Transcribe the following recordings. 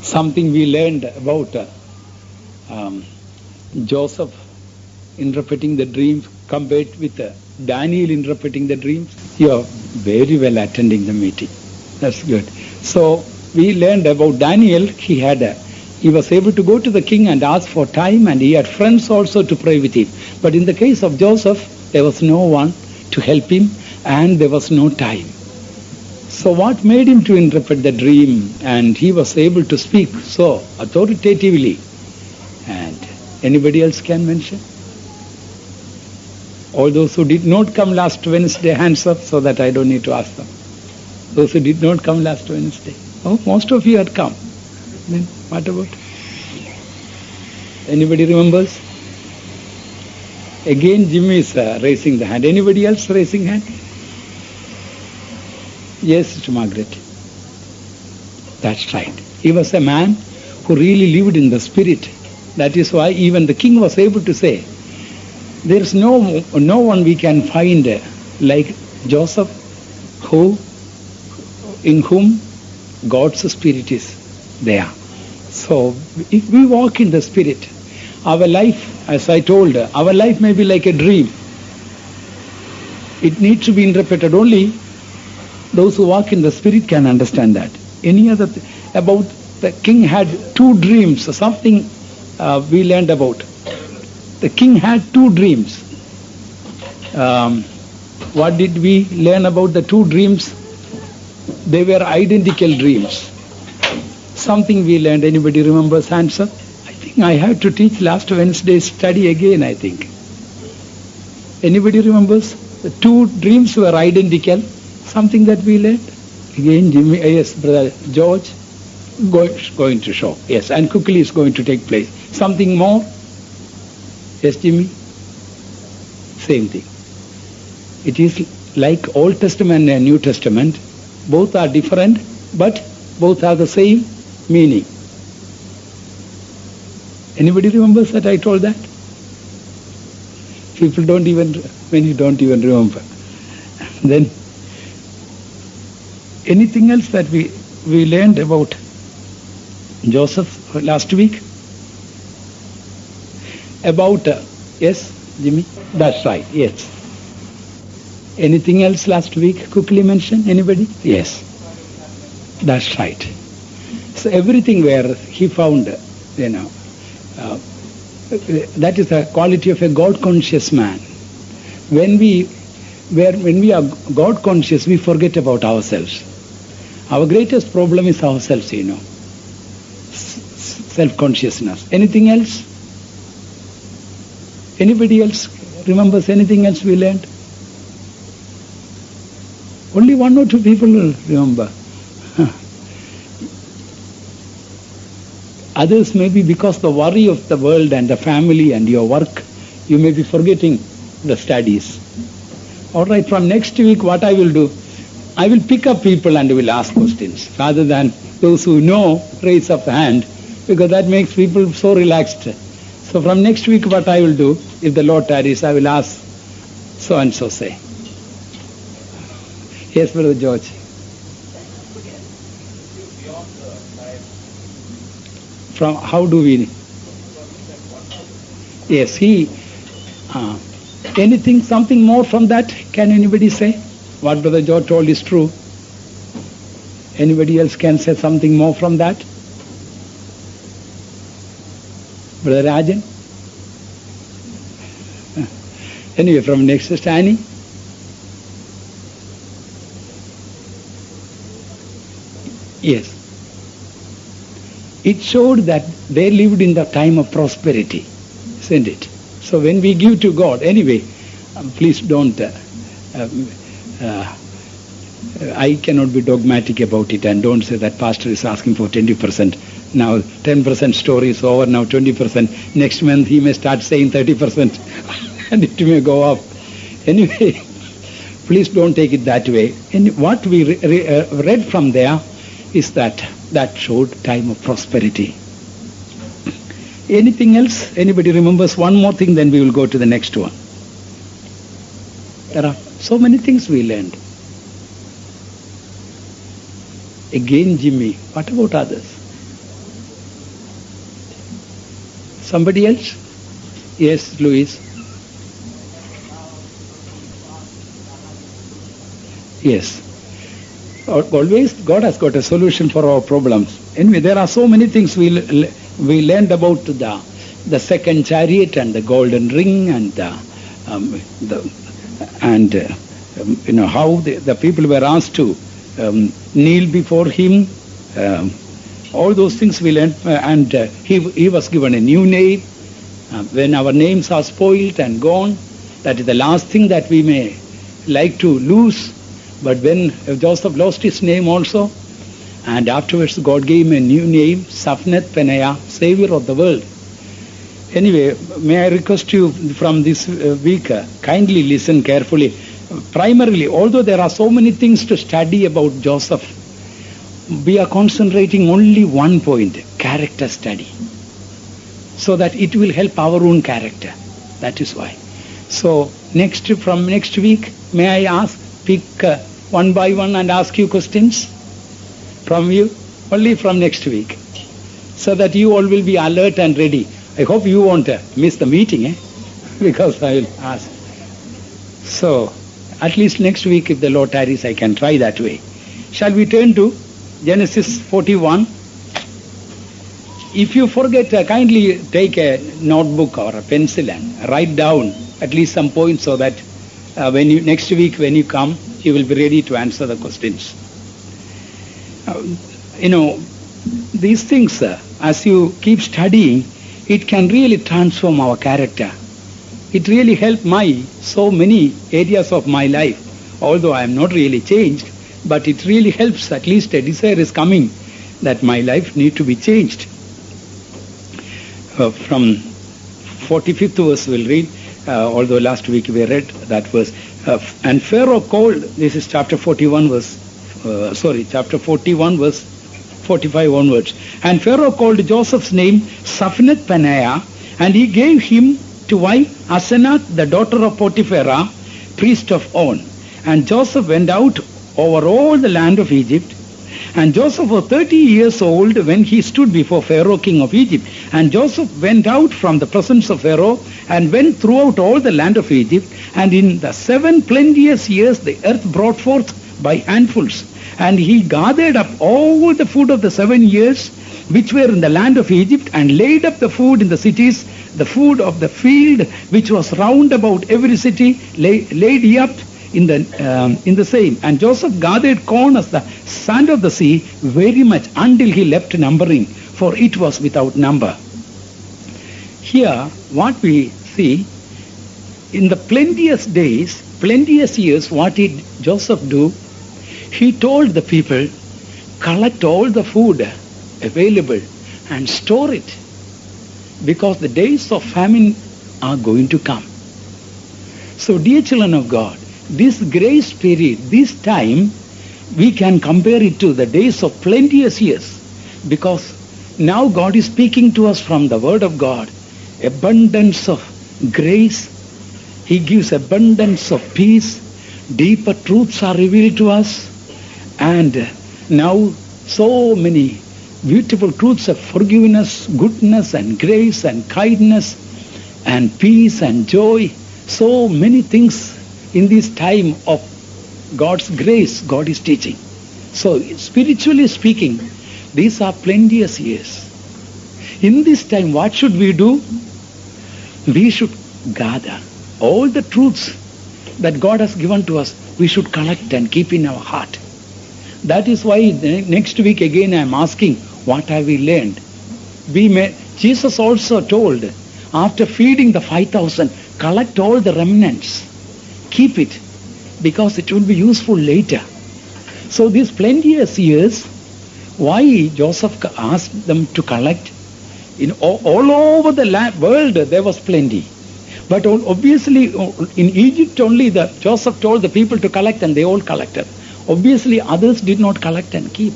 something we learned about Joseph interpreting the dreams compared with Daniel interpreting the dreams. You are very well attending the meeting. That's good. So we learned about Daniel. He was able to go to the king and ask for time, and he had friends also to pray with him. But in the case of Joseph, there was no one to help him, and there was no time. So what made him to interpret the dream? And he was able to speak so authoritatively. And anybody else can mention? All those who did not come last Wednesday, hands up, so that I don't need to ask them. Those who did not come last Wednesday. Oh, most of you had come. Then what about? Anybody remembers? Again, Jimmy is raising the hand. Anybody else raising hand? Yes, Sister Margaret. That's right. He was a man who really lived in the spirit. That is why even the king was able to say, there is no one we can find like Joseph, in whom God's spirit is there. So if we walk in the spirit, our life, as I told, our life may be like a dream. It needs to be interpreted. Only those who walk in the spirit can understand that. Any other about the king had two dreams, something we learned about. The king had two dreams. What did we learn about the two dreams? They were identical dreams. Something we learned. Anybody remembers? Hands up. I think I have to teach last Wednesday's study again, I think. Anybody remembers? The two dreams were identical. Something that we learned. Again, Jimmy, yes, Brother George, going to show. Yes, and quickly is going to take place. Something more? Yes, Jimmy? Same thing. It is like Old Testament and New Testament. Both are different, but both have the same meaning. Anybody remembers that I told that? People don't even, when you don't even remember. Then, anything else that we learned about Joseph last week? About, yes, Jimmy? That's right, yes. Anything else last week? Quickly mention, anybody? Yes. That's right. So everything where he found, that is the quality of a God-conscious man. When we are God-conscious, we forget about ourselves. Our greatest problem is ourselves, self-consciousness. Anything else? Anybody else remembers anything else we learned? Only one or two people will remember. Others may be because the worry of the world and the family and your work, you may be forgetting the studies. All right, from next week what I will do, I will pick up people and will ask questions rather than those who know raise up the hand, because that makes people so relaxed. So from next week what I will do, if the Lord tarries, I will ask so and so say. Yes, Brother George. From how do we? Yes, anything, something more from that? Can anybody say? What Brother George told is true. Anybody else can say something more from that? Brother Rajan? Anyway, from next, Sister Annie? Yes. It showed that they lived in the time of prosperity, isn't it? So when we give to God, anyway, please don't, I cannot be dogmatic about it, and don't say that pastor is asking for 20%. Now 10% story is over, now 20%. Next month he may start saying 30% and it may go up. Anyway, please don't take it that way. And what we read from there is that showed time of prosperity. Anything else? Anybody remembers one more thing, then we will go to the next one. There are so many things we learned. Again, Jimmy, what about others? Somebody else? Yes, Louis. Yes. Always God has got a solution for our problems. Anyway, there are so many things we learned about the second chariot and the golden ring and how the people were asked to kneel before him. All those things we learned, and he was given a new name. When our names are spoiled and gone, that is the last thing that we may like to lose. But when Joseph lost his name also, and afterwards God gave him a new name, Safnath Paneah, Savior of the world. Anyway, may I request you from this week, kindly listen carefully. Primarily, although there are so many things to study about Joseph, we are concentrating only one point, character study, so that it will help our own character. That is why. So from next week, may I pick one by one and ask you questions from you, only from next week, so that you all will be alert and ready. I hope you won't miss the meeting, because I will ask. So, at least next week, if the Lord tarries, I can try that way. Shall we turn to Genesis 41? If you forget, kindly take a notebook or a pencil and write down at least some points, so that next week when you come, you will be ready to answer the questions. These things, as you keep studying, it can really transform our character. It really helped so many areas of my life, although I am not really changed, but it really helps. At least a desire is coming that my life need to be changed. From 45th verse we'll read, although last week we read that verse. And Pharaoh called, this is chapter 41 verse 45 onwards. And Pharaoh called Joseph's name Safnath Paneah, and he gave him to wife Asenath, the daughter of Potiphera, priest of On. And Joseph went out over all the land of Egypt. And Joseph was 30 years old when he stood before Pharaoh, king of Egypt. And Joseph went out from the presence of Pharaoh and went throughout all the land of Egypt. And in the 7 plenteous years the earth brought forth by handfuls. And he gathered up all the food of the 7 years which were in the land of Egypt, and laid up the food in the cities, the food of the field which was round about every city, laid he up in the same. And Joseph gathered corn as the sand of the sea very much, until he left numbering, for it was without number. Here what we see, in the plenteous years, what did Joseph do? He told the people, collect all the food available and store it, because the days of famine are going to come. So dear children of God, this grace period, this time, we can compare it to the days of plenteous years, because now God is speaking to us from the Word of God, abundance of grace. He gives abundance of peace. Deeper truths are revealed to us. And now so many beautiful truths of forgiveness, goodness and grace and kindness and peace and joy. So many things in this time of God's grace, God is teaching. So spiritually speaking, these are plenteous years. In this time, what should we do? We should gather all the truths that God has given to us. We should collect and keep in our heart. That is why next week again I am asking, what have we learned? Jesus also told, after feeding the 5,000, collect all the remnants. Keep it, because it will be useful later. So these plenteous years, why Joseph asked them to collect? In all over the world there was plenty. But obviously in Egypt only Joseph told the people to collect, and they all collected. Obviously others did not collect and keep.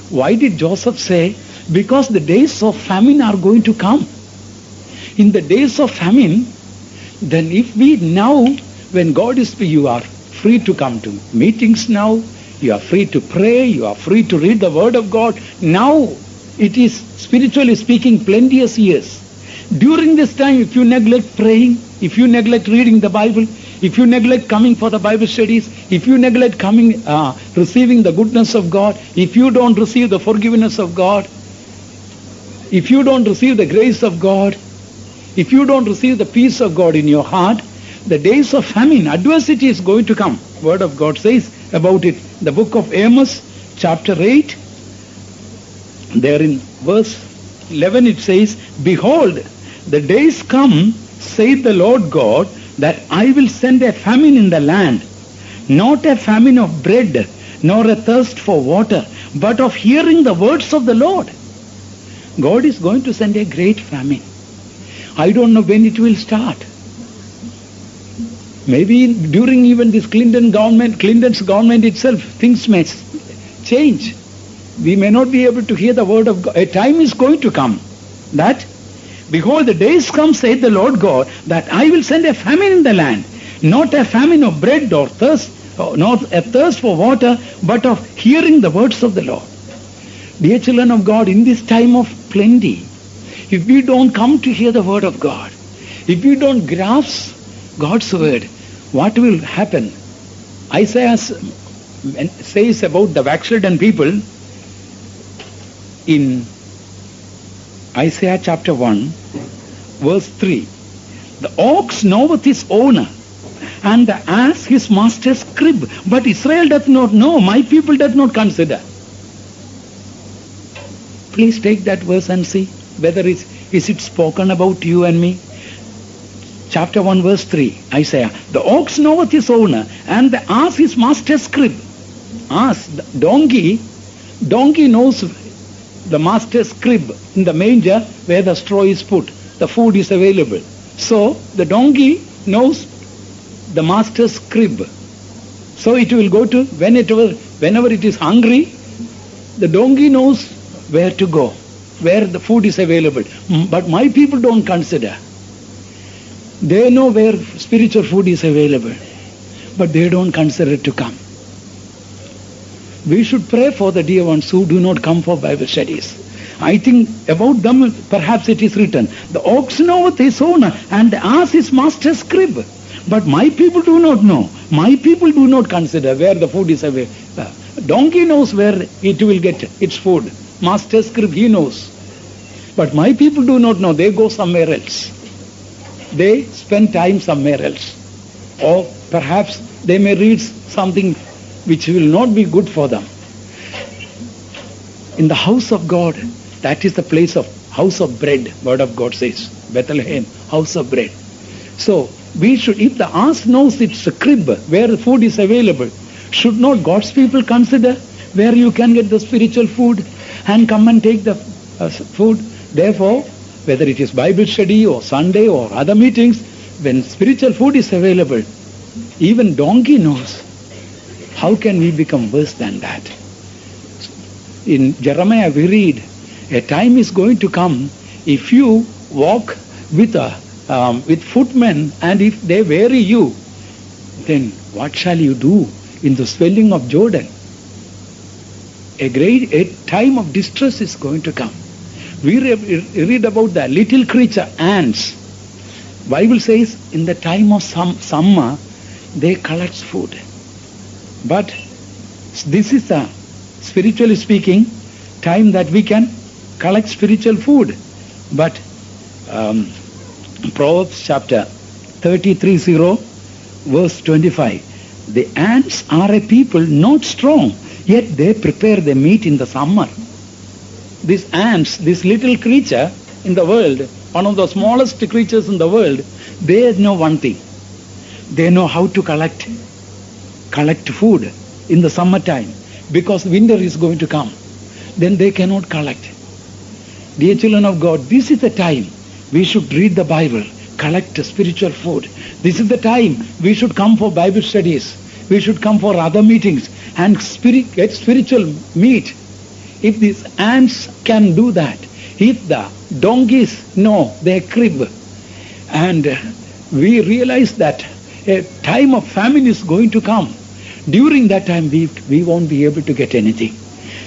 Why did Joseph say? Because the days of famine are going to come. In the days of famine, then if we now, when God is, you are free to come to meetings now, you are free to pray, you are free to read the Word of God. Now it is, spiritually speaking, plenteous years. During this time, if you neglect praying, if you neglect reading the Bible, if you neglect coming for the Bible studies, if you neglect coming, receiving the goodness of God, if you don't receive the forgiveness of God, if you don't receive the grace of God, if you don't receive the peace of God in your heart, the days of famine, adversity is going to come. Word of God says about it. The book of Amos, chapter 8, there in verse 11 it says, "Behold, the days come, saith the Lord God, that I will send a famine in the land, not a famine of bread, nor a thirst for water, but of hearing the words of the Lord." God is going to send a great famine. I don't know when it will start. Maybe during even this Clinton's government itself, things may change. We may not be able to hear the word of God. A time is going to come that, "Behold, the days come, saith the Lord God, that I will send a famine in the land, not a famine of bread or thirst, not a thirst for water, but of hearing the words of the Lord." Dear children of God, in this time of plenty, if we don't come to hear the word of God, if we don't grasp God's word, what will happen? Isaiah says about the backslidden people in Isaiah chapter 1, verse 3. "The ox knoweth his owner, and the ass his master's crib. But Israel doth not know, my people doth not consider." Please take that verse and see whether is it spoken about you and me. Chapter 1, verse 3, Isaiah. "The ox knoweth his owner, and the ass his master's crib." Ass, donkey knows the master's crib, in the manger where the straw is put. The food is available. So the donkey knows the master's crib. So it will go to, whenever it is hungry, the donkey knows where to go, where the food is available. But my people don't consider. They know where spiritual food is available, but they don't consider to come. We should pray for the dear ones who do not come for Bible studies. I think about them, perhaps it is written, "The ox knoweth his owner, and the ass his master's crib." But my people do not know. My people do not consider where the food is available. Donkey knows where it will get its food. Master's crib, he knows. But my people do not know. They go somewhere else. They spend time somewhere else. Or perhaps they may read something which will not be good for them. In the house of God, that is the place of house of bread, word of God says. Bethlehem, house of bread. So we should, if the ass knows it's a crib where the food is available, should not God's people consider where you can get the spiritual food and come and take the food? Therefore, whether it is Bible study or Sunday or other meetings, when spiritual food is available, even donkey knows. How can we become worse than that? In Jeremiah we read, a time is going to come, if you walk with footmen and if they weary you, then what shall you do in the swelling of Jordan? A time of distress is going to come. We read about the little creature, ants. Bible says in the time of summer, they collect food. But this is the, spiritually speaking, time that we can collect spiritual food. But Proverbs chapter 33:0, verse 25. "The ants are a people not strong, yet they prepare the meat in the summer." These ants, this little creature in the world, one of the smallest creatures in the world, they know one thing. They know how to collect food in the summertime, because winter is going to come. Then they cannot collect. Dear children of God, this is the time we should read the Bible, collect spiritual food. This is the time we should come for Bible studies. We should come for other meetings and get spiritual meat. If these ants can do that, if the donkeys know their crib, and we realize that a time of famine is going to come, during that time we won't be able to get anything.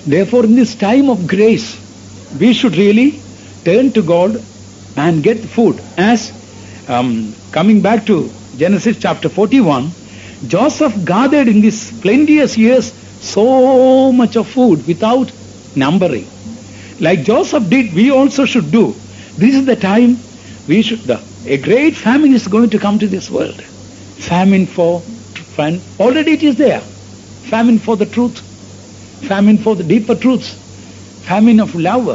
Therefore, in this time of grace, we should really turn to God and get food. As coming back to Genesis chapter 41, Joseph gathered in these plenteous years so much of food without numbering. Like Joseph did, we also should do. This is the time we should. A great famine is going to come to this world. Famine already it is there. Famine for the truth. Famine for the deeper truths. Famine of love.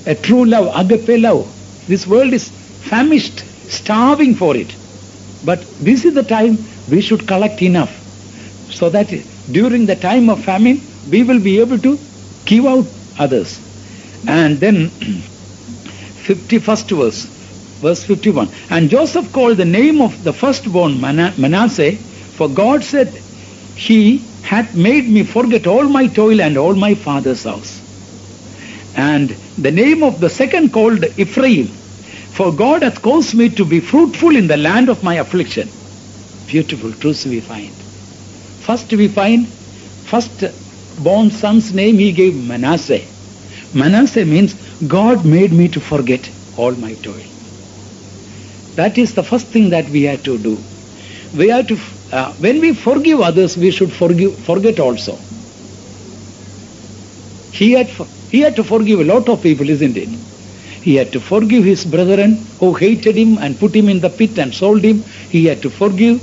A true love, agape love. This world is famished, starving for it. But this is the time we should collect enough, so that during the time of famine, we will be able to give out others. And then 51st verse 51. And Joseph called the name of the firstborn Manasseh, for God said, He hath made me forget all my toil and all my father's house. And the name of the second called Ephraim, for God hath caused me to be fruitful in the land of my affliction. Beautiful truths we find. First we find, first-born son's name he gave Manasseh. Manasseh means God made me to forget all my toil. That is the first thing that we have to do. We have to, when we forgive others, we should forget also. He had to forgive a lot of people, isn't it? He had to forgive his brethren who hated him and put him in the pit and sold him. He had to forgive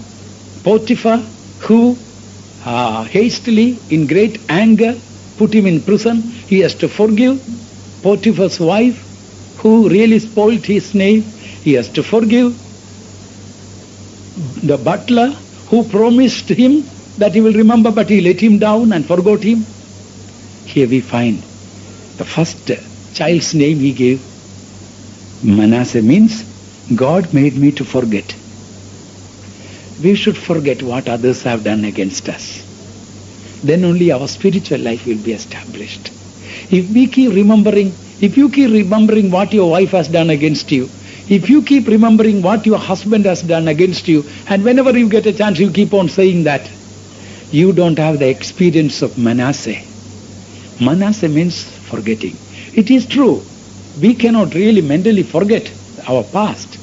Potiphar, who hastily, in great anger, put him in prison. He has to forgive Potiphar's wife, who really spoiled his name. He has to forgive the butler, who promised him that he will remember, but he let him down and forgot him. Here we find the first child's name he gave, Manasseh, means God made me to forget. We should forget what others have done against us. Then only our spiritual life will be established. If you keep remembering what your wife has done against you, if you keep remembering what your husband has done against you, and whenever you get a chance you keep on saying that, you don't have the experience of Manasseh. Manasseh means forgetting. It is true, we cannot really mentally forget our past.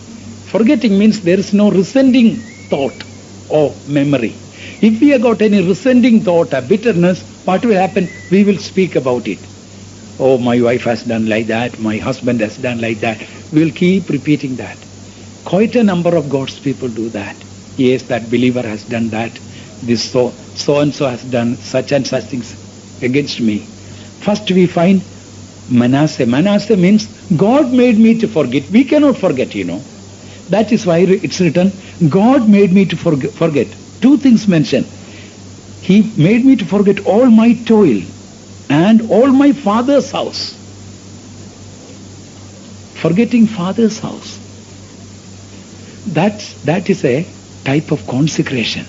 Forgetting means there is no resenting thought or memory. If we have got any resenting thought or bitterness, what will happen? We will speak about it. Oh, my wife has done like that, my husband has done like that. We will keep repeating that. Quite a number of God's people do that. Yes, that believer has done that. This so-and-so has done such and such things against me. First we find Manasseh. Manasseh means God made me to forget. We cannot forget, That is why it's written, God made me to forget. Two things mentioned. He made me to forget all my toil and all my father's house. Forgetting father's house. That is a type of consecration.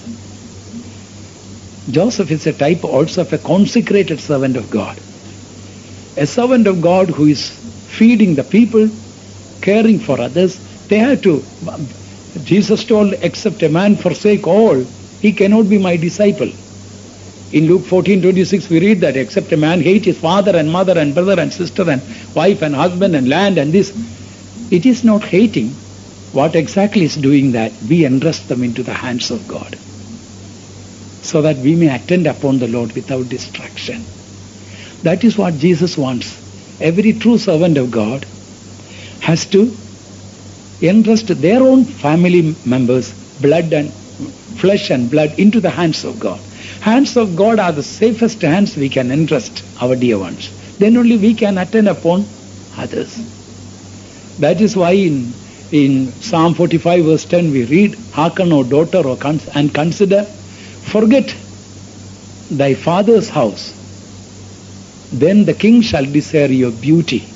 Joseph is a type also of a consecrated servant of God. A servant of God who is feeding the people, caring for others. They have to, Jesus told, except a man forsake all, he cannot be my disciple. In Luke 14:26 we read that, except a man hate his father and mother and brother and sister and wife and husband and land and this. It is not hating. What exactly is doing that? We entrust them into the hands of God, so that we may attend upon the Lord without distraction. That is what Jesus wants. Every true servant of God has to entrust their own family members, blood and flesh and blood, into the hands of God. Hands of God are the safest hands we can entrust our dear ones. Then only we can attend upon others. That is why in Psalm 45 verse 10 we read, hearken, O daughter, and consider, forget thy father's house, then the king shall desire your beauty.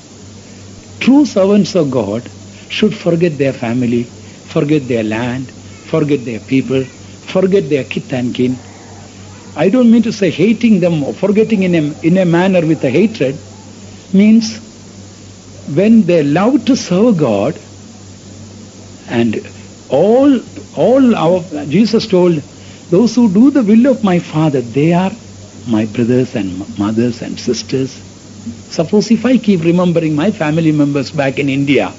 True servants of God should forget their family, forget their land, forget their people, forget their kith and kin. I don't mean to say hating them or forgetting in a manner with a hatred. Means when they love to serve God, and Jesus told, those who do the will of my Father, they are my brothers and mothers and sisters. Suppose if I keep remembering my family members back in India,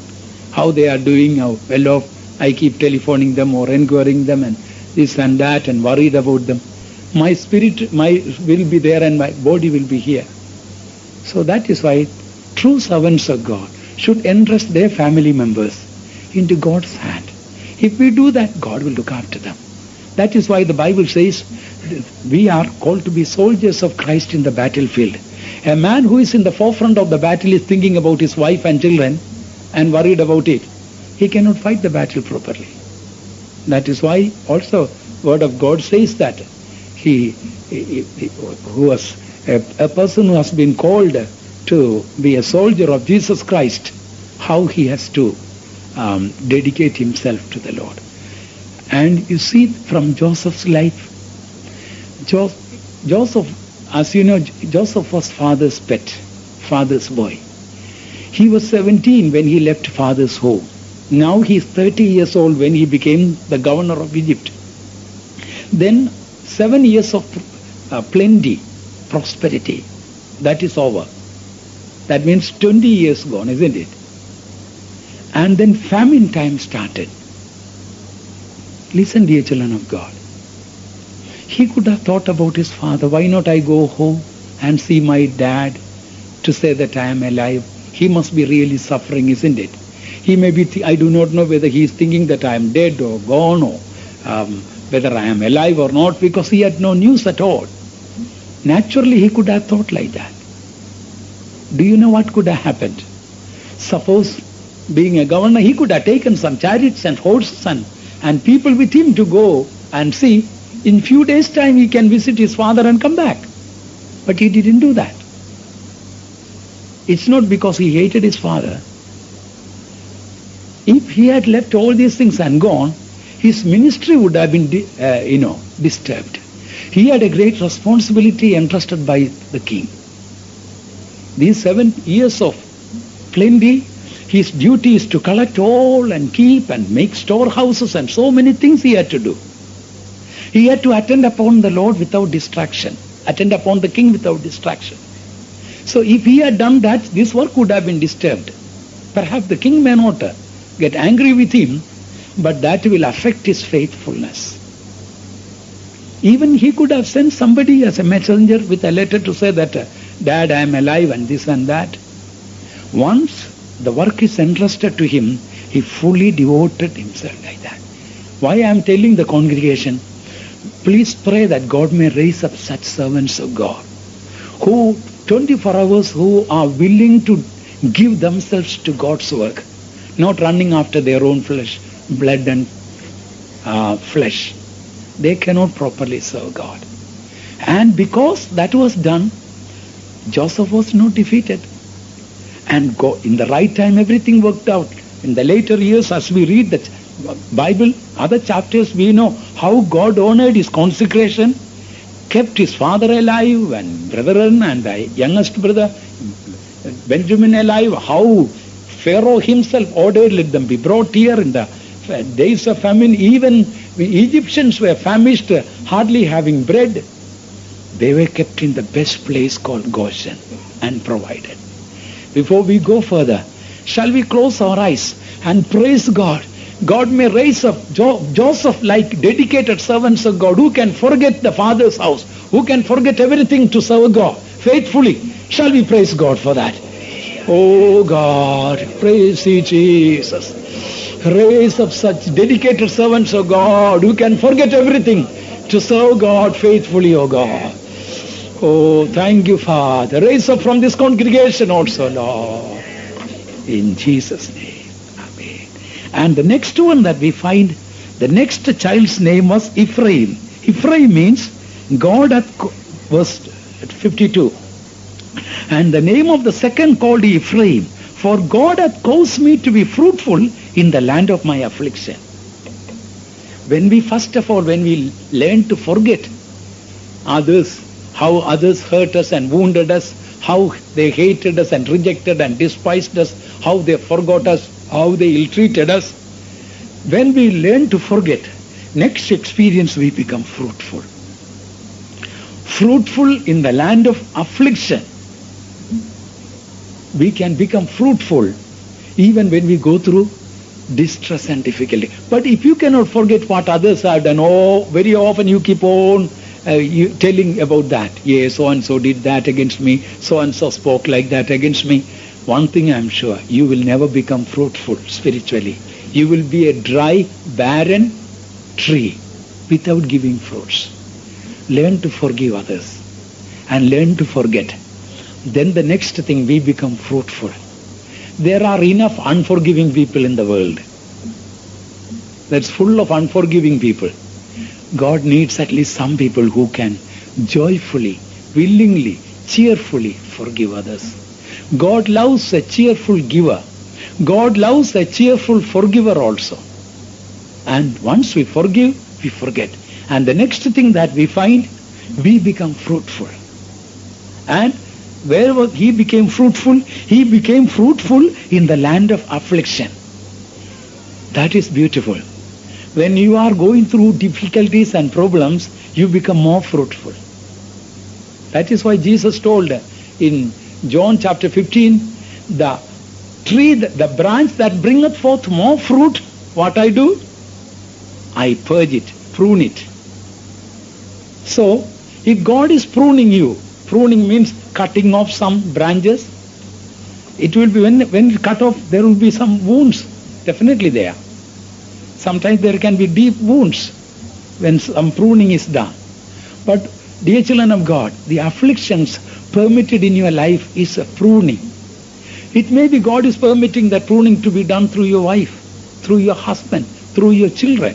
how they are doing, how well off. I keep telephoning them or inquiring them and this and that and worried about them. My spirit will be there and my body will be here. So that is why true servants of God should entrust their family members into God's hand. If we do that, God will look after them. That is why the Bible says we are called to be soldiers of Christ in the battlefield. A man who is in the forefront of the battle is thinking about his wife and children and worried about it. He cannot fight the battle properly. That is why also Word of God says that he who was a person who has been called to be a soldier of Jesus Christ, how he has to dedicate himself to the Lord. And you see from Joseph's life, Joseph, as you know, Joseph was father's pet, father's boy. He was 17 when he left father's home. Now he is 30 years old when he became the governor of Egypt. Then 7 years of plenty, prosperity, that is over. That means 20 years gone, isn't it? And then famine time started. Listen, dear children of God. He could have thought about his father. Why not I go home and see my dad to say that I am alive? He must be really suffering, isn't it? He may be, I do not know whether he is thinking that I am dead or gone or whether I am alive or not, because he had no news at all. Naturally, he could have thought like that. Do you know what could have happened? Suppose, being a governor, he could have taken some chariots and horses and people with him to go and see. In few days' time, he can visit his father and come back. But he didn't do that. It's not because he hated his father. If he had left all these things and gone, his ministry would have been, disturbed. He had a great responsibility entrusted by the king. These 7 years of plenty, his duty is to collect all and keep and make storehouses and so many things he had to do. He had to attend upon the Lord without distraction, attend upon the king without distraction. So if he had done that, this work would have been disturbed. Perhaps the king may not get angry with him, but that will affect his faithfulness. Even he could have sent somebody as a messenger with a letter to say that, Dad, I am alive and this and that. Once the work is entrusted to him, he fully devoted himself like that. Why I am telling the congregation, please pray that God may raise up such servants of God who 24 hours who are willing to give themselves to God's work, not running after their own flesh, blood and flesh. They cannot properly serve God. And because that was done, Joseph was not defeated. And in the right time, everything worked out. In the later years, as we read the Bible, other chapters, we know how God honored his consecration, kept his father alive and brethren and the youngest brother Benjamin alive, how Pharaoh himself ordered, let them be brought here in the days of famine. Even the Egyptians were famished, hardly having bread. They were kept in the best place called Goshen and provided. Before we go further, shall we close our eyes and praise God? God may raise up Joseph like dedicated servants of God who can forget the father's house, who can forget everything to serve God faithfully. Shall we praise God for that? Oh God, praise Thee, Jesus. Raise up such dedicated servants of God who can forget everything to serve God faithfully, oh God. Oh, thank you, Father. Raise up from this congregation also, Lord. In Jesus' name. Amen. And the next one that we find, the next child's name was Ephraim. Ephraim means God hath, verse 52. And the name of the second called Ephraim, for God hath caused me to be fruitful in the land of my affliction. When we learn to forget others, how others hurt us and wounded us, how they hated us and rejected and despised us, how they forgot us, how they ill-treated us. When we learn to forget, next experience we become fruitful. Fruitful in the land of affliction. We can become fruitful even when we go through distress and difficulty. But if you cannot forget what others have done, oh, very often you keep on you telling about that. Yes, so-and-so did that against me, so-and-so spoke like that against me. One thing I'm sure, you will never become fruitful spiritually. You will be a dry, barren tree without giving fruits. Learn to forgive others and learn to forget. Then the next thing, we become fruitful. There are enough unforgiving people in the world. That's full of unforgiving people. God needs at least some people who can joyfully, willingly, cheerfully forgive others. God loves a cheerful giver. God loves a cheerful forgiver also. And once we forgive, we forget. And the next thing that we find, we become fruitful. And wherever he became fruitful in the land of affliction. That is beautiful. When you are going through difficulties and problems, you become more fruitful. That is why Jesus told in John chapter 15, the tree, the branch that bringeth forth more fruit, what I do? I purge it, prune it. So, if God is pruning you, pruning means cutting off some branches, it will be, when you cut off, there will be some wounds, definitely there. Sometimes there can be deep wounds when some pruning is done. But dear children of God, the afflictions permitted in your life is a pruning. It may be God is permitting that pruning to be done through your wife, through your husband, through your children.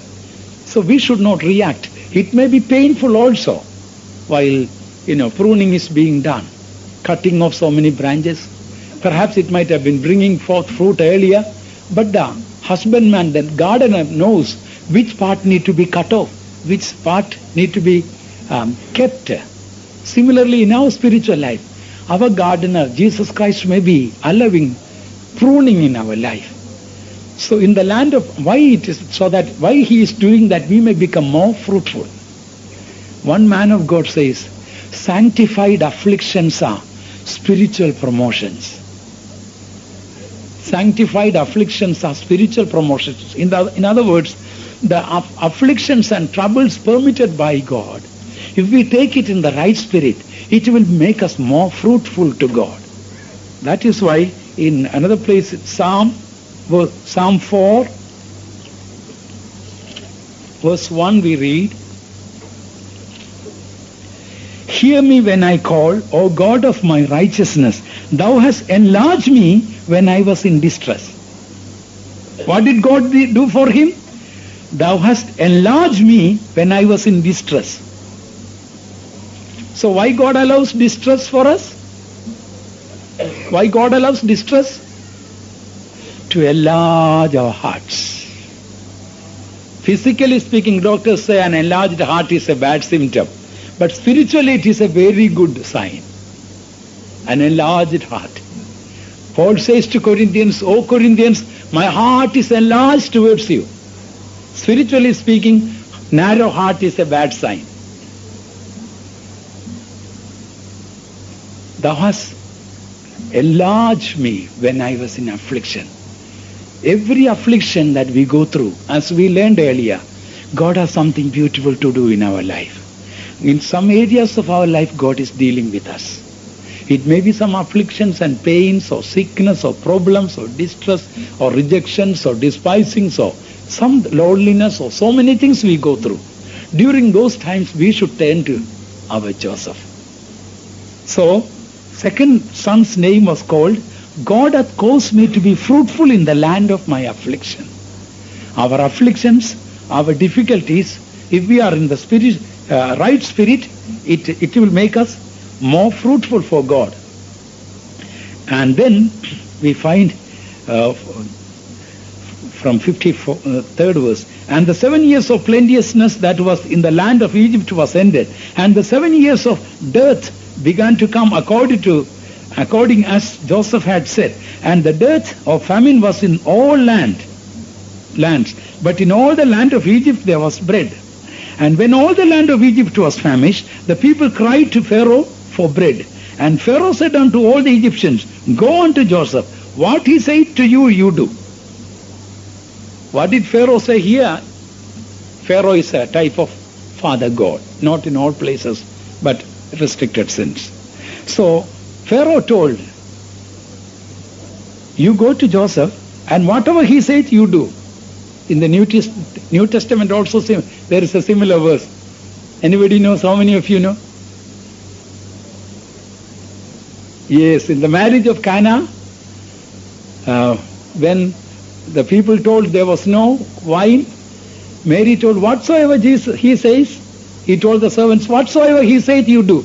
So we should not react. It may be painful also while pruning is being done, cutting off so many branches. Perhaps it might have been bringing forth fruit earlier, but the husbandman, the gardener, knows which part need to be cut off, which part need to be kept. Similarly, in our spiritual life, our gardener, Jesus Christ, may be allowing pruning in our life. So in the land of, why he is doing that, we may become more fruitful. One man of God says, sanctified afflictions are spiritual promotions. Sanctified afflictions are spiritual promotions. In other words, the afflictions and troubles permitted by God, if we take it in the right spirit, it will make us more fruitful to God. That is why in another place, Psalm 4, verse 1 we read, hear me when I call, O God of my righteousness. Thou hast enlarged me when I was in distress. What did God do for him? Thou hast enlarged me when I was in distress. So why God allows distress for us? Why God allows distress? To enlarge our hearts. Physically speaking, doctors say an enlarged heart is a bad symptom. But spiritually it is a very good sign. An enlarged heart. Paul says to Corinthians, O Corinthians, my heart is enlarged towards you. Spiritually speaking, narrow heart is a bad sign. Thou hast enlarged me when I was in affliction. Every affliction that we go through, as we learned earlier, God has something beautiful to do in our life. In some areas of our life, God is dealing with us. It may be some afflictions and pains or sickness or problems or distress or rejections or despisings or some loneliness or so many things we go through. During those times, we should turn to our Joseph. So, second son's name was called, God hath caused me to be fruitful in the land of my affliction. Our afflictions, our difficulties, if we are in the spirit, right spirit, it will make us more fruitful for God. And then we find from 53rd verse, and the 7 years of plenteousness that was in the land of Egypt was ended, and the 7 years of dearth began to come according as Joseph had said, and the dearth or famine was in all lands, but in all the land of Egypt there was bread. And when all the land of Egypt was famished, the people cried to Pharaoh for bread. And Pharaoh said unto all the Egyptians, go unto Joseph, what he said to you, you do. What did Pharaoh say here? Pharaoh is a type of father god, not in all places, but restricted sense. So Pharaoh told, you go to Joseph and whatever he says you do. In the New Testament also there is a similar verse. Anybody knows? How many of you know? Yes, in the marriage of Cana, when the people told there was no wine, Mary told, whatsoever he says, he told the servants, whatsoever he says you do.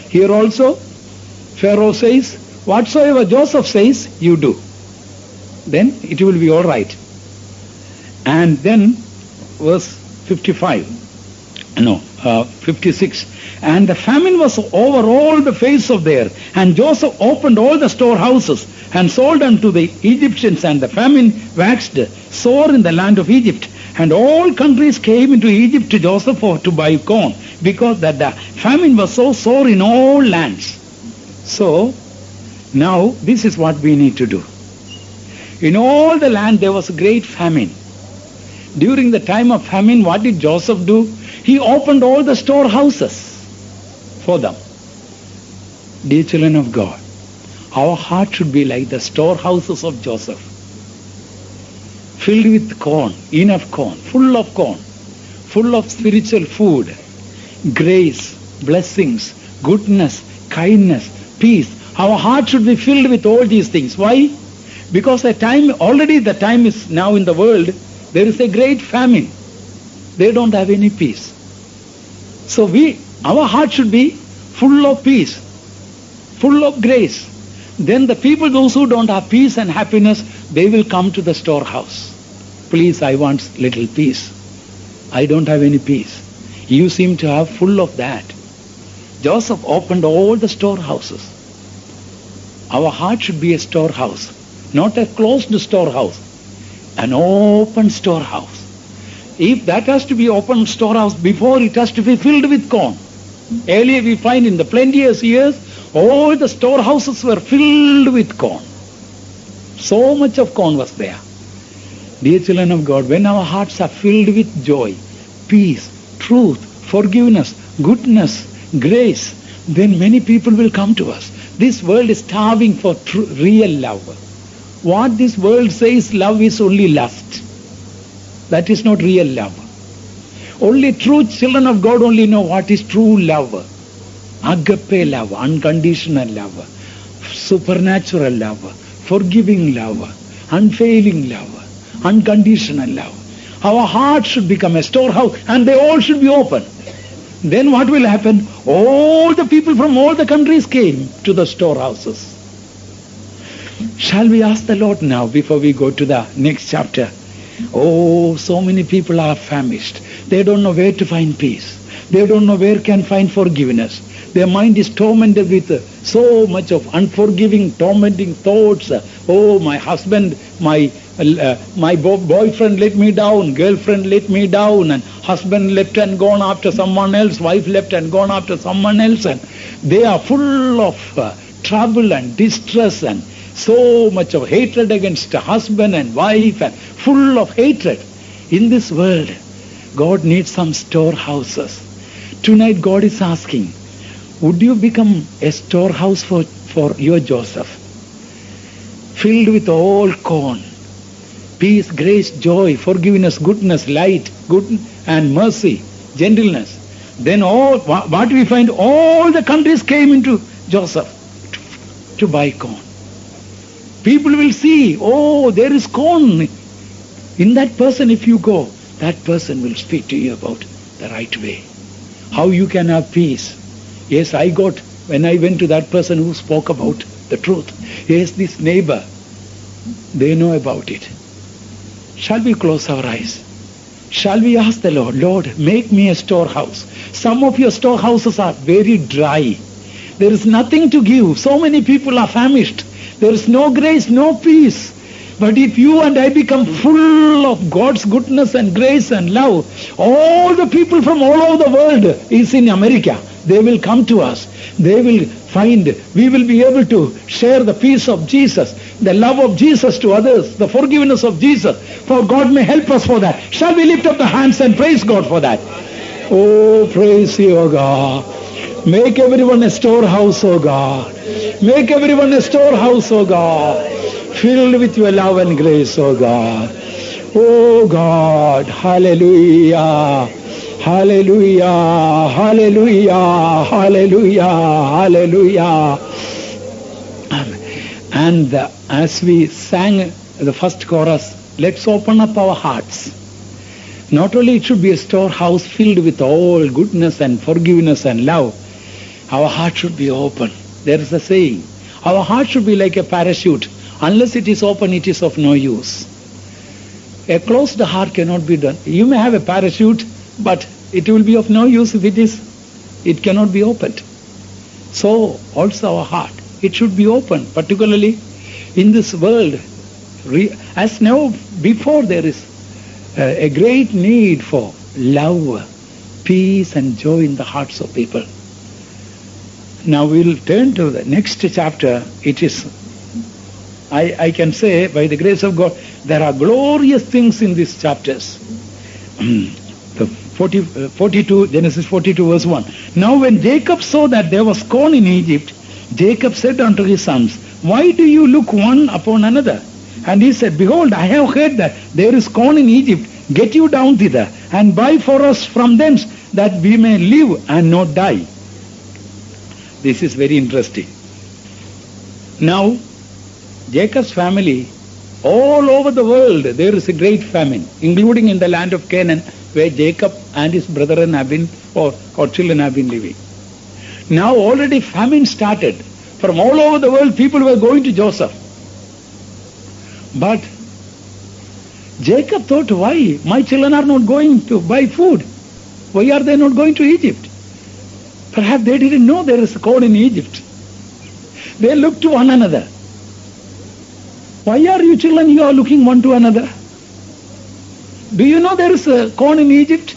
Here also, Pharaoh says, whatsoever Joseph says, you do. Then it will be all right. And then verse 56. And the famine was over all the face of the earth. And Joseph opened all the storehouses and sold unto the Egyptians. And the famine waxed sore in the land of Egypt. And all countries came into Egypt to Joseph to buy corn, because that the famine was so sore in all lands. So now this is what we need to do. In all the land there was a great famine. During the time of famine, what did Joseph do? He opened all the storehouses for them. Dear children of God, our heart should be like the storehouses of Joseph, filled with corn, enough corn, full of spiritual food, grace, blessings, goodness, kindness, peace. Our heart should be filled with all these things. Why? Because the time is now in the world, there is a great famine. They don't have any peace. So our heart should be full of peace, full of grace. Then the people, those who don't have peace and happiness, they will come to the storehouse. Please, I want little peace. I don't have any peace. You seem to have full of that. Joseph opened all the storehouses. Our heart should be a storehouse, not a closed storehouse, an open storehouse. If that has to be open storehouse, before it has to be filled with corn. Earlier we find in the plenteous years, all the storehouses were filled with corn. So much of corn was there. Dear children of God, when our hearts are filled with joy, peace, truth, forgiveness, goodness, grace, then many people will come to us. This world is starving for real love. What this world says love is only lust. That is not real love. Only true children of God only know what is true love. Agape love, unconditional love, supernatural love, forgiving love, unfailing love, unconditional love. Our heart should become a storehouse and they all should be open. Then what will happen? All the people from all the countries came to the storehouses. Shall we ask the Lord now before we go to the next chapter? Oh, so many people are famished. They don't know where to find peace. They don't know where can find forgiveness. Their mind is tormented with so much of unforgiving, tormenting thoughts. Oh, my husband, my boyfriend let me down, girlfriend let me down, and husband left and gone after someone else, wife left and gone after someone else, and they are full of trouble and distress and so much of hatred against husband and wife, and full of hatred. In this world, God needs some storehouses. Tonight God is asking, would you become a storehouse for your Joseph? Filled with all corn, peace, grace, joy, forgiveness, goodness, light, good and mercy, gentleness. Then what we find, all the countries came into Joseph to buy corn. People will see, oh, there is corn. In that person, if you go, that person will speak to you about the right way. How you can have peace. Yes, I got, when I went to that person who spoke about the truth. Yes, this neighbor, they know about it. Shall we close our eyes? Shall we ask the Lord, Lord, make me a storehouse. Some of your storehouses are very dry. There is nothing to give. So many people are famished. There is no grace, no peace. But if you and I become full of God's goodness and grace and love, all the people from all over the world is in America. They will come to us. They will find, we will be able to share the peace of Jesus, the love of Jesus to others, the forgiveness of Jesus. For God may help us for that. Shall we lift up the hands and praise God for that? Oh, praise you, O God. Make everyone a storehouse, O God. Make everyone a storehouse, O God. Filled with your love and grace, O God. Oh God, hallelujah. Hallelujah, hallelujah, hallelujah, hallelujah. And as we sang the first chorus, let's open up our hearts. Not only it should be a storehouse filled with all goodness and forgiveness and love, our heart should be open. There is a saying, our heart should be like a parachute. Unless it is open, it is of no use. A closed heart cannot be done. You may have a parachute, but it will be of no use if it cannot be opened. So also our heart, it should be open, particularly in this world. As now before, there is a great need for love, peace and joy in the hearts of people. Now we'll turn to the next chapter. It is, I can say by the grace of God, there are glorious things in these chapters. The 42, Genesis 42 verse 1. Now when Jacob saw that there was corn in Egypt, Jacob said unto his sons, why do you look one upon another? And he said, behold, I have heard that there is corn in Egypt. Get you down thither, and buy for us from thence, that we may live and not die. This is very interesting. Now, Jacob's family, all over the world, there is a great famine, including in the land of Canaan, where Jacob and his brethren have been, or children have been living. Now already famine started. From all over the world, people were going to Joseph. But Jacob thought, why? My children are not going to buy food. Why are they not going to Egypt? Perhaps they didn't know there is corn in Egypt. They looked to one another. Why are you children, you are looking one to another? Do you know there is corn in Egypt?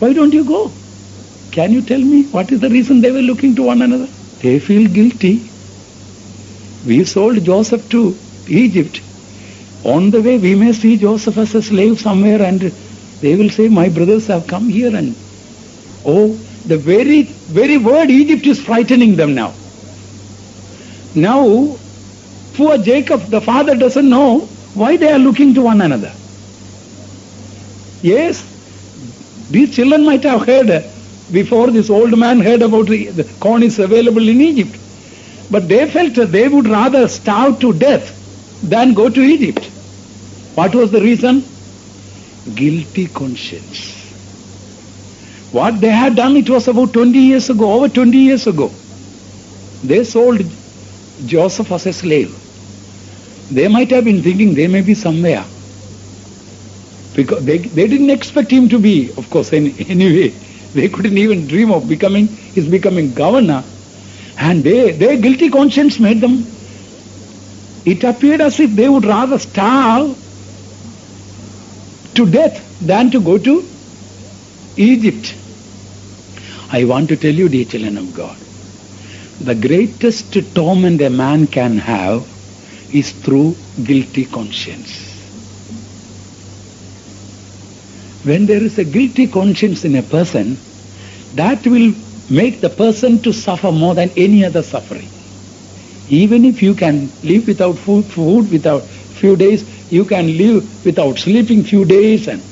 Why don't you go? Can you tell me what is the reason they were looking to one another? They feel guilty. We sold Joseph to Egypt. On the way we may see Joseph as a slave somewhere, and they will say, my brothers have come here, and the very word Egypt is frightening them now. Now, poor Jacob, the father, doesn't know why they are looking to one another. Yes, these children might have heard before this old man heard about the corn is available in Egypt. But they felt that they would rather starve to death than go to Egypt. What was the reason? Guilty conscience. What they had done, it was about 20 years ago, over 20 years ago. They sold Joseph as a slave. They might have been thinking they may be somewhere. Because they didn't expect him to be, of course, anyway. They couldn't even dream of becoming governor. And their guilty conscience made them, it appeared as if they would rather starve to death than to go to Egypt. I want to tell you, dear children of God, the greatest torment a man can have is through guilty conscience. When there is a guilty conscience in a person, that will make the person to suffer more than any other suffering. Even if you can live without food without few days, you can live without sleeping few days, and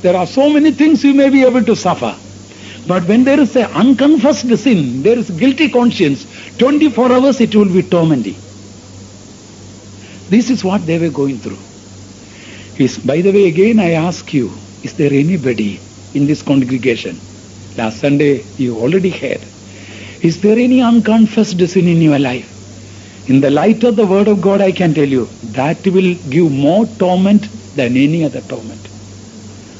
there are so many things you may be able to suffer. But when there is an unconfessed sin, there is guilty conscience, 24 hours it will be tormenting. This is what they were going through. By the way, again I ask you, is there anybody in this congregation? Last Sunday you already heard. Is there any unconfessed sin in your life? In the light of the word of God, I can tell you, that will give more torment than any other torment.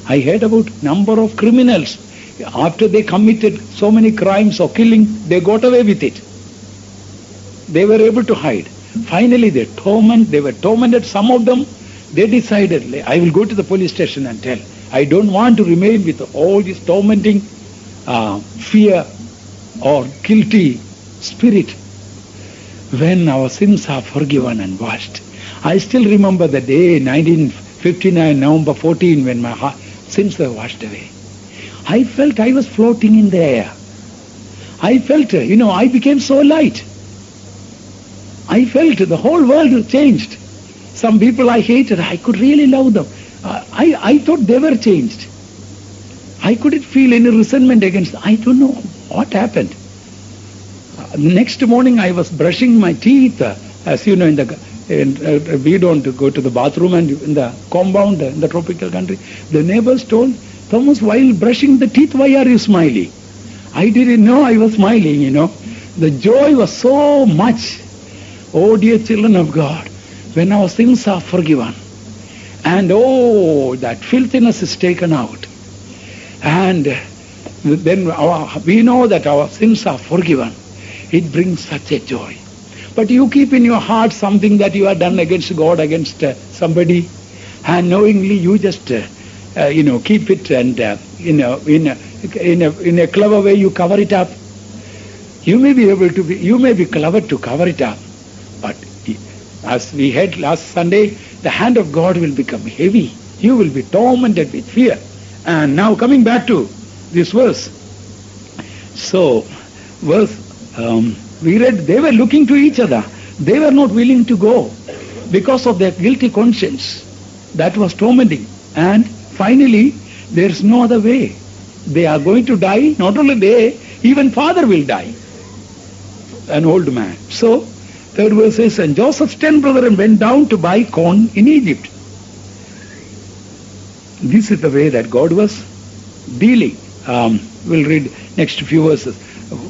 I heard about number of criminals. After they committed so many crimes or killing, they got away with it. They were able to hide. Finally, they were tormented. Some of them, they decided, I will go to the police station and tell. I don't want to remain with all this tormenting fear or guilty spirit. When our sins are forgiven and washed. I still remember the day, 1959, November 14, when my sins were washed away. I felt I was floating in the air. I felt, I became so light. I felt the whole world changed. Some people I hated, I could really love them. I thought they were changed. I couldn't feel any resentment against them. I don't know what happened. Next morning I was brushing my teeth. As you know, we don't go to the bathroom, and in the compound in the tropical country, the neighbors told, Thomas, while brushing the teeth, why are you smiling? I didn't know I was smiling, The joy was so much. Oh, dear children of God, when our sins are forgiven, and that filthiness is taken out, and then we know that our sins are forgiven, it brings such a joy. But you keep in your heart something that you have done against God, against somebody, and knowingly you just keep it, and in a clever way you cover it up. You may be clever to cover it up, but as we had last Sunday, the hand of God will become heavy. You will be tormented with fear. And now coming back to this verse. So, we read, they were looking to each other. They were not willing to go because of their guilty conscience that was tormenting. And finally, there's no other way. They are going to die. Not only they, even father will die. An old man. So, third verse says, and Joseph's 10 brethren went down to buy corn in Egypt. This is the way that God was dealing. We'll read next few verses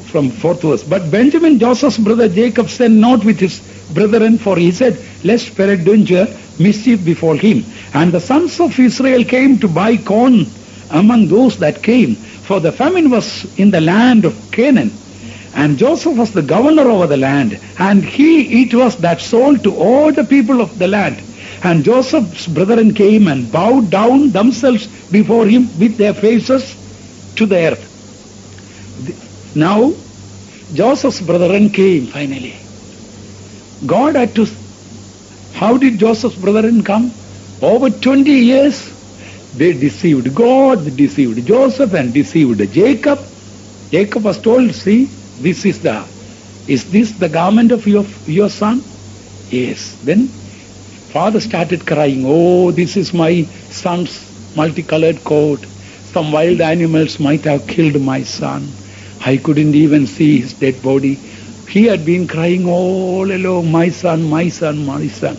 from 4th verse. But Benjamin, Joseph's brother Jacob, sent not with his brethren, for he said, lest peradventure mischief befall him. And the sons of Israel came to buy corn among those that came, for the famine was in the land of Canaan. And Joseph was the governor over the land, and it was that sold to all the people of the land. And Joseph's brethren came and bowed down themselves before him with their faces to the earth. Now, Joseph's brethren came finally. God had to... How did Joseph's brethren come? Over 20 years, they deceived God, they deceived Joseph, and deceived Jacob. Jacob was told, see, is this the garment of your son? Yes. Then father started crying, oh, this is my son's multicolored coat. Some wild animals might have killed my son. I couldn't even see his dead body. He had been crying all along, my son, my son, my son.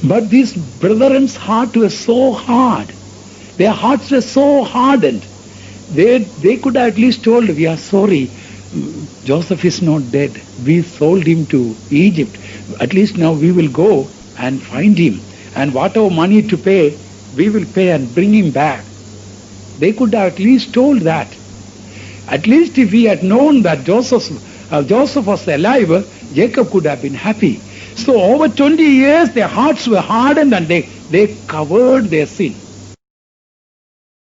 But these brethren's heart was so hard. Their hearts were so hardened. They could have at least told, we are sorry. Joseph is not dead. We sold him to Egypt. At least now we will go and find him. And whatever money to pay, we will pay and bring him back. They could have at least told that. At least if he had known that Joseph was alive, Jacob could have been happy. So over 20 years, their hearts were hardened and they covered their sin.